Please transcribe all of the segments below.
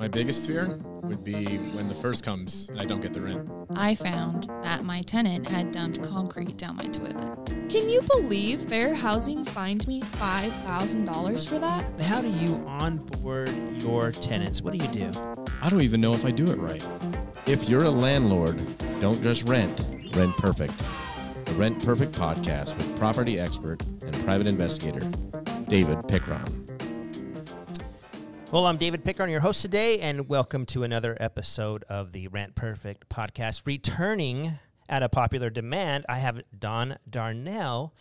My biggest fear would be when the first comes and I don't get the rent. I found that my tenant had dumped concrete down my toilet. Can you believe Fair Housing fined me $5,000 for that? How do you onboard your tenants? What do you do? I don't even know if I do it right. If you're a landlord, don't just rent, rent perfect. The Rent Perfect podcast with property expert and private investigator, David Pickron. Well, I'm David Pickron, your host today, and welcome to another episode of the Rent Perfect podcast. Returning at a popular demand, I have Don Darnell,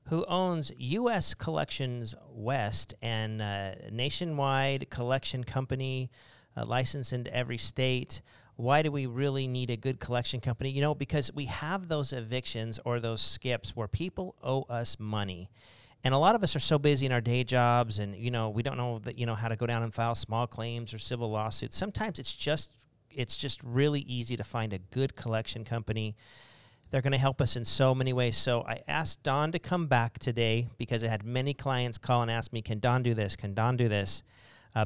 who owns U.S. Collections West and nationwide collection company, licensed in every state. Why do we really need a good collection company? You know, because we have those evictions or those skips where people owe us money. And a lot of us are so busy in our day jobs and, you know, we don't know that, you know, how to go down and file small claims or civil lawsuits. Sometimes it's just really easy to find a good collection company. They're going to help us in so many ways. So I asked Don to come back today because I had many clients call and ask me, can Don do this? Can Don do this?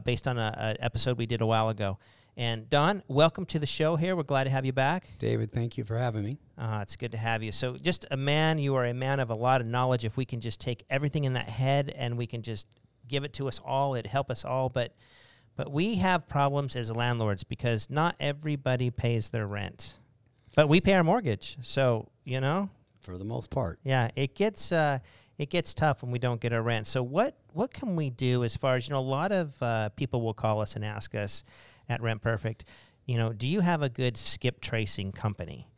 Based on an episode we did a while ago. And Don, welcome to the show here. We're glad to have you back. David, thank you for having me. It's good to have you. So just you are a man of a lot of knowledge. If we can just take everything in that head and we can just give it to us all, it'd help us all. But we have problems as landlords because not everybody pays their rent. But we pay our mortgage. So, you know. For the most part. Yeah, it gets tough when we don't get our rent. So what can we do as far as, you know, a lot of people will call us and ask us at Rent Perfect, you know, do you have a good skip tracing company?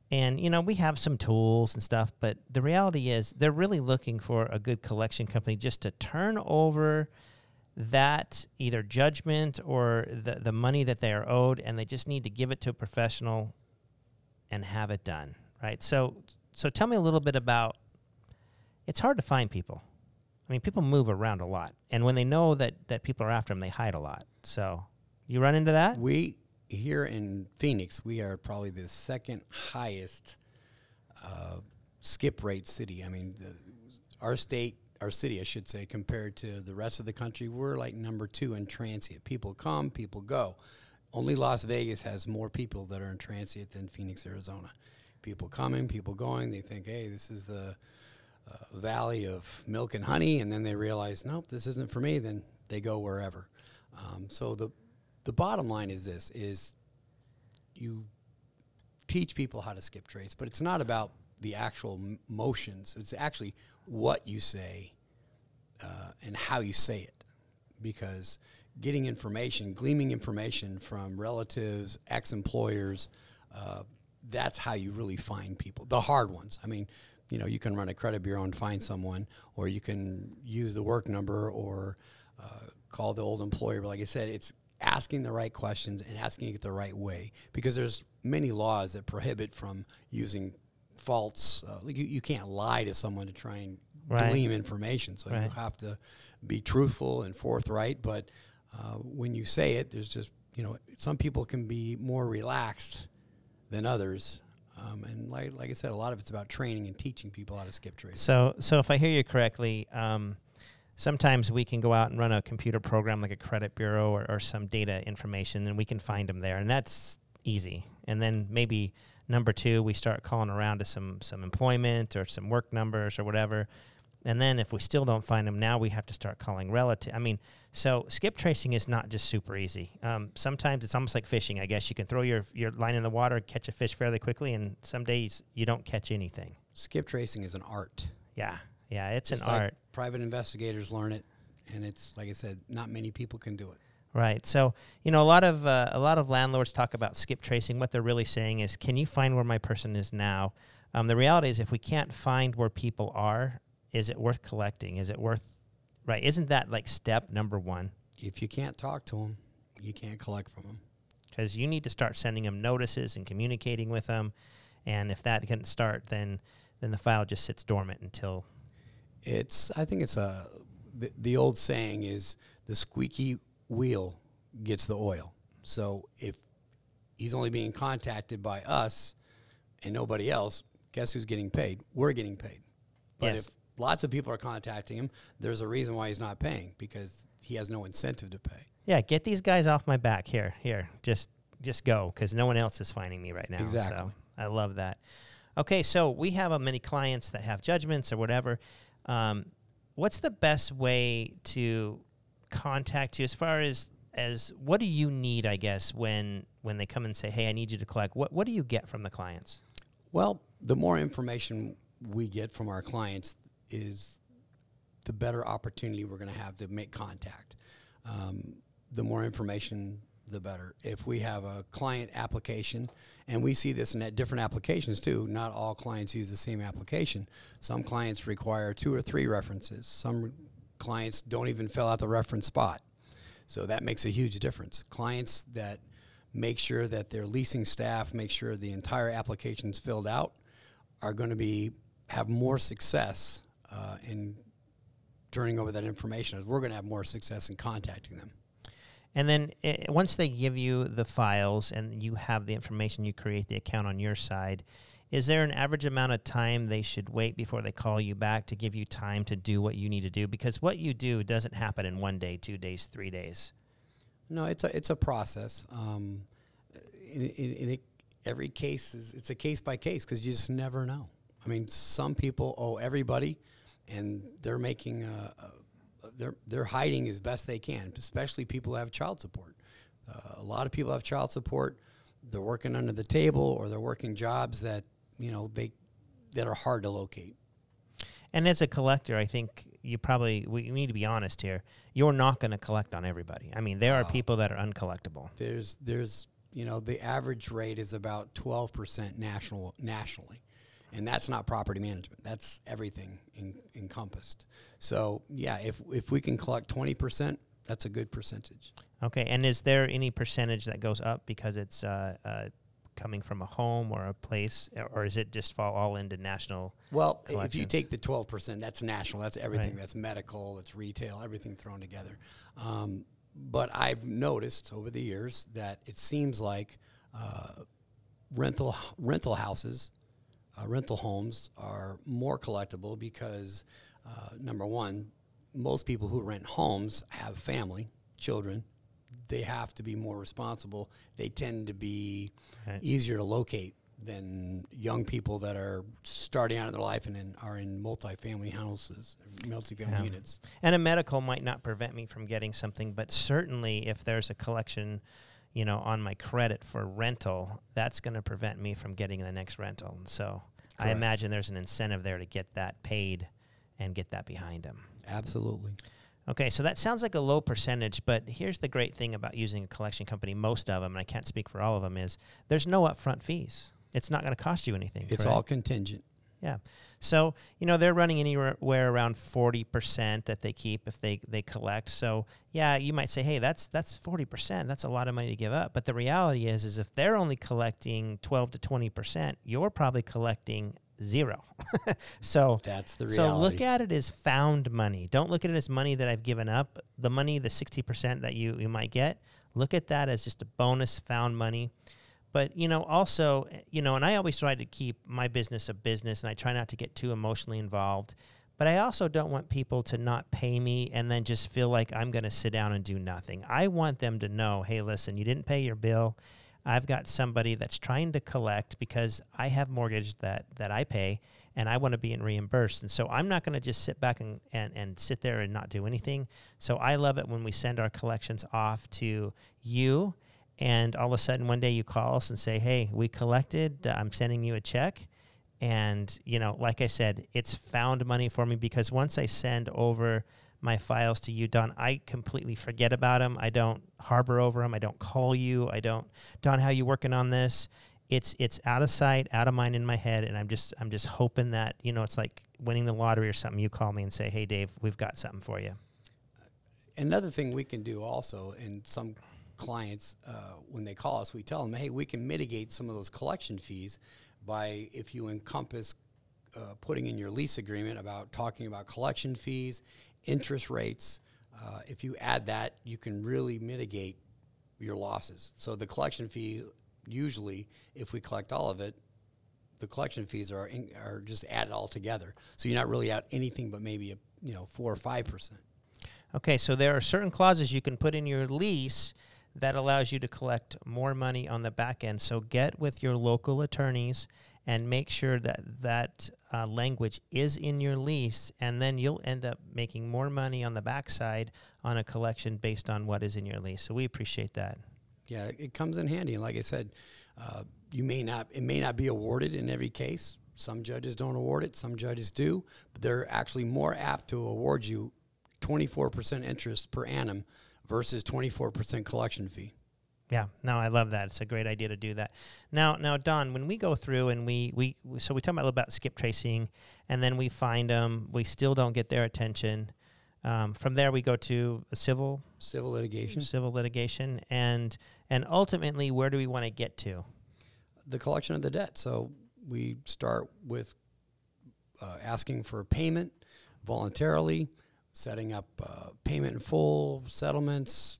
And, you know, we have some tools and stuff, but the reality is they're really looking for a good collection company just to turn over that either judgment or the money that they are owed, and they just need to give it to a professional and have it done, right? So tell me a little bit about, it's hard to find people. I mean, people move around a lot, and when they know that people are after them, they hide a lot. So you run into that? We, here in Phoenix, we are probably the second highest skip rate city. I mean, our city, I should say, compared to the rest of the country, we're like number 2 in transient. People come, people go. Only Las Vegas has more people that are in transient than Phoenix, Arizona. People coming, people going. They think, hey, this is the valley of milk and honey, and then they realize, nope, this isn't for me. Then they go wherever. So the bottom line is this, is you teach people how to skip trace, but it's not about the actual motions. It's actually what you say and how you say it, because getting information, gleaming information from relatives, ex-employers, that's how you really find people, the hard ones. I mean, you know, you can run a credit bureau and find someone, or you can use the work number or call the old employer. But like I said, it's asking the right questions and asking it the right way, because there's many laws that prohibit from using false, you can't lie to someone to try and glean information. So you have to be truthful and forthright. But when you say it, there's just, you know, some people can be more relaxed than others. And like I said, a lot of it's about training and teaching people how to skip trace. So if I hear you correctly, sometimes we can go out and run a computer program like a credit bureau or some data information, and we can find them there, and that's easy. And then maybe number 2, we start calling around to some employment or some work numbers or whatever. And then if we still don't find them, now we have to start calling relative. I mean, so skip tracing is not just super easy. Sometimes it's almost like fishing, I guess. You can throw your line in the water, catch a fish fairly quickly, and some days you don't catch anything. Skip tracing is an art. Yeah, it's an like art. Private investigators learn it, and it's, like I said, not many people can do it. Right. So, you know, a lot of landlords talk about skip tracing. What they're really saying is, can you find where my person is now? The reality is, if we can't find where people are, is it worth collecting? Is it worth, right? Isn't that like step number 1? If you can't talk to them, you can't collect from them. Because you need to start sending them notices and communicating with them. And if that can start, then the file just sits dormant until. I think it's the old saying is, the squeaky wheel gets the oil. So if he's only being contacted by us and nobody else, guess who's getting paid? We're getting paid. But yes. If lots of people are contacting him, there's a reason why he's not paying, because he has no incentive to pay. Yeah, get these guys off my back. Here, just go, because no one else is finding me right now. Exactly. So I love that. Okay, so we have many clients that have judgments or whatever. What's the best way to contact you as far as what do you need, I guess, when they come and say, hey, I need you to collect? What do you get from the clients? Well, the more information we get from our clients is the better opportunity we're going to have to make contact. The more information, the better. If we have a client application, and we see this in different applications too, not all clients use the same application. Some clients require 2 or 3 references. Some clients don't even fill out the reference spot. So that makes a huge difference. Clients that make sure that their leasing staff make sure the entire application is filled out are going to have more success in turning over that information, as we're going to have more success in contacting them. And then once they give you the files and you have the information, you create the account on your side, is there an average amount of time they should wait before they call you back to give you time to do what you need to do? Because what you do doesn't happen in 1 day, 2 days, 3 days. No, it's a process. Every case it's a case by case, because you just never know. I mean, some people owe everybody, and they're making they're hiding as best they can, especially people who have child support. A lot of people have child support. They're working under the table, or they're working jobs that that are hard to locate. And as a collector, I think we need to be honest here. You're not going to collect on everybody. I mean, there are people that are uncollectible. There's the average rate is about 12% nationally. And that's not property management. That's everything encompassed. So, yeah, if we can collect 20%, that's a good percentage. Okay, and is there any percentage that goes up because it's coming from a home or a place, or is it just fall all into national? Well, if you take the 12%, that's national. That's everything. Right. That's medical. It's retail. Everything thrown together. But I've noticed over the years that it seems like rental houses. Rental homes are more collectible because, number one, most people who rent homes have family, children. They have to be more responsible. They tend to be easier to locate than young people that are starting out in their life and are in multifamily houses, multifamily units. And a medical might not prevent me from getting something, but certainly if there's a collection on my credit for rental, that's going to prevent me from getting the next rental. So correct. I imagine there's an incentive there to get that paid and get that behind them. Absolutely. Okay, so that sounds like a low percentage, but here's the great thing about using a collection company. Most of them, and I can't speak for all of them, is there's no upfront fees. It's not going to cost you anything. It's correct? all contingent. Yeah. So, they're running anywhere around 40% that they keep if they collect. So, yeah, you might say, hey, that's 40%. That's a lot of money to give up. But the reality is if they're only collecting 12 to 20%, you're probably collecting 0. So that's the reality. So look at it as found money. Don't look at it as money that I've given up. The money, the 60% that you might get, look at that as just a bonus found money. But, also, and I always try to keep my business a business, and I try not to get too emotionally involved. But I also don't want people to not pay me and then just feel like I'm going to sit down and do nothing. I want them to know, hey, listen, you didn't pay your bill. I've got somebody that's trying to collect because I have mortgage that I pay, and I want to be reimbursed. And so I'm not going to just sit back and sit there and not do anything. So I love it when we send our collections off to you, and all of a sudden one day you call us and say, hey, we collected, I'm sending you a check. And, like I said, it's found money for me, because once I send over my files to you, Don, I completely forget about them. I don't harbor over them. I don't call you. I don't, Don, how you working on this? It's out of sight, out of mind in my head, and I'm just hoping that, it's like winning the lottery or something. You call me and say, hey, Dave, we've got something for you. Another thing we can do also, and some clients, when they call us, we tell them, hey, we can mitigate some of those collection fees by, if you encompass putting in your lease agreement about talking about collection fees, interest rates. If you add that, you can really mitigate your losses. So the collection fee, usually, if we collect all of it, the collection fees are just added all together. So you're not really out anything but maybe 4 or 5%. Okay, so there are certain clauses you can put in your lease that allows you to collect more money on the back end. So get with your local attorneys and make sure that that language is in your lease, and then you'll end up making more money on the backside on a collection based on what is in your lease. So we appreciate that. Yeah, it comes in handy. And like I said, it may not be awarded in every case. Some judges don't award it, some judges do, but they're actually more apt to award you 24% interest per annum versus 24% collection fee. Yeah, no, I love that. It's a great idea to do that. Now, Don, when we go through and we talk about a little about skip tracing, and then we find them, we still don't get their attention. From there, we go to civil litigation, and ultimately, where do we want to get to? The collection of the debt. So we start with asking for payment voluntarily, setting up payment in full, settlements,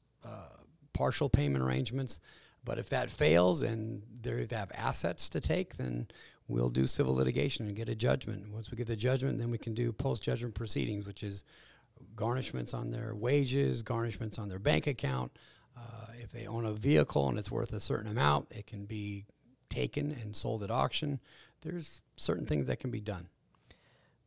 partial payment arrangements. But if that fails and they have assets to take, then we'll do civil litigation and get a judgment. Once we get the judgment, then we can do post-judgment proceedings, which is garnishments on their wages, garnishments on their bank account. If they own a vehicle and it's worth a certain amount, it can be taken and sold at auction. There's certain things that can be done.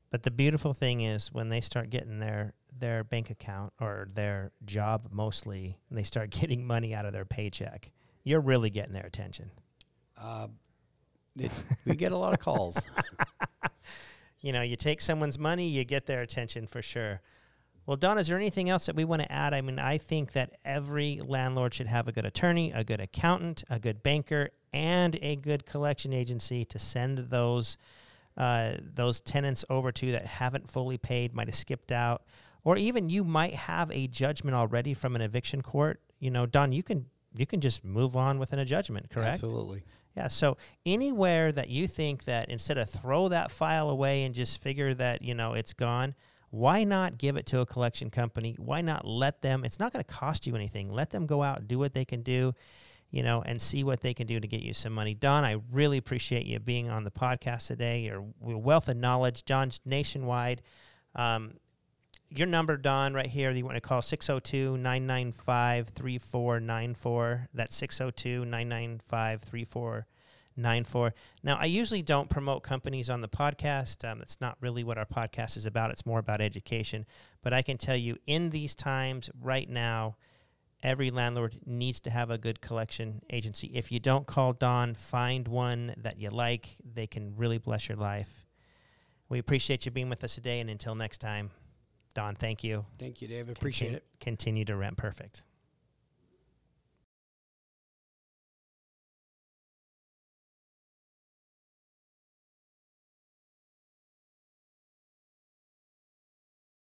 But the beautiful thing is when they start getting their bank account or their job mostly, and they start getting money out of their paycheck, you're really getting their attention. We get a lot of calls. You know, you take someone's money, you get their attention for sure. Well, Don, is there anything else that we want to add? I mean, I think that every landlord should have a good attorney, a good accountant, a good banker, and a good collection agency to send those tenants over to that haven't fully paid, might have skipped out, or even you might have a judgment already from an eviction court. You know, Don, you can just move on within a judgment, correct? Absolutely. Yeah, so anywhere that you think that instead of throw that file away and just figure that, you know, it's gone, why not give it to a collection company? Why not let them, it's not going to cost you anything. Let them go out and do what they can do, you know, and see what they can do to get you some money. Don, I really appreciate you being on the podcast today. Your wealth of knowledge. Don's nationwide. Your number, Don, right here, you want to call 602-995-3494. That's 602-995-3494. Now, I usually don't promote companies on the podcast. It's not really what our podcast is about. It's more about education. But I can tell you, in these times right now, every landlord needs to have a good collection agency. If you don't call Don, find one that you like. They can really bless your life. We appreciate you being with us today, and until next time, Don, thank you. Thank you, Dave. Appreciate it. Continue to rent perfect.